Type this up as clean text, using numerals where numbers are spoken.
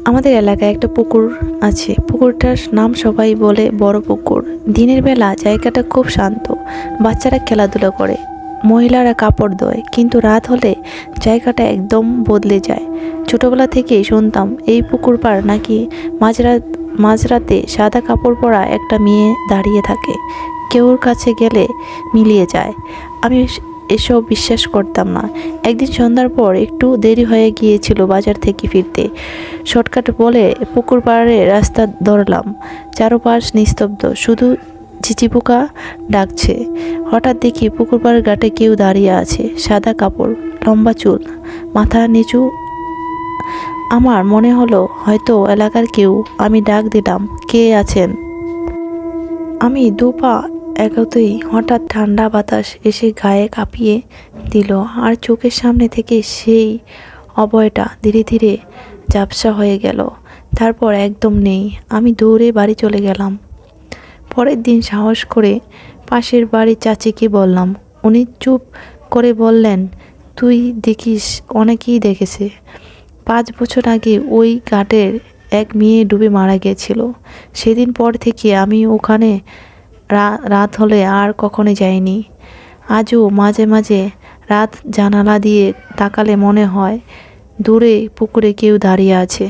আমাদের এলাকায় একটা পুকুর আছে। পুকুরটার নাম সবাই বলে বড় পুকুর। দিনের বেলা জায়গাটা খুব শান্ত, বাচ্চারা খেলাধুলা করে, মহিলারা কাপড় ধোয়, কিন্তু রাত হলে জায়গাটা একদম বদলে যায়। ছোটবেলা থেকেই শুনতাম এই পুকুর পার নাকি মাঝরাতে সাদা কাপড় পরা একটা মেয়ে দাঁড়িয়ে থাকে, কেউর কাছে গেলে মিলিয়ে যায়। আমি এসব বিশ্বাস করতাম না। একদিন সন্ধ্যার পর একটু দেরি হয়ে গিয়েছিল বাজার থেকে ফিরতে। শর্টকাট বলে পুকুর পাড়ে রাস্তা ধরলাম। চারপাশ নিস্তব্ধ, শুধু ঝিঁঝিপোকা ডাকছে। হঠাৎ দেখি পুকুর পাড়ের ঘাটে কেউ দাঁড়িয়ে আছে, সাদা কাপড়, লম্বা চুল, মাথা নিচু। আমার মনে হলো হয়তো এলাকার কেউ। আমি ডাক দিলাম, কে আছেন? আমি দুপা এগোতেই হঠাৎ ঠান্ডা বাতাস এসে গায়ে কাঁপিয়ে দিল, আর চোখের সামনে থেকে সেই অভয়টা ধীরে ধীরে ঝাপসা হয়ে গেল। তারপর একদম নেই। আমি দৌড়ে বাড়ি চলে গেলাম। পরের দিন সাহস করে পাশের বাড়ির চাচিকে বললাম। উনি চুপ করে বললেন, তুই দেখিস, অনেকেই দেখেছে। 5 বছর আগে ওই ঘাটের এক মেয়ে ডুবে মারা গিয়েছিল। সেদিন পর থেকে আমি ওখানে রাত হলে আর কখনো যাইনি। আজও মাঝে মাঝে রাত জানালা দিয়ে তাকালে মনে হয় দূরে পুকুরে কেউ দাঁড়িয়ে আছে।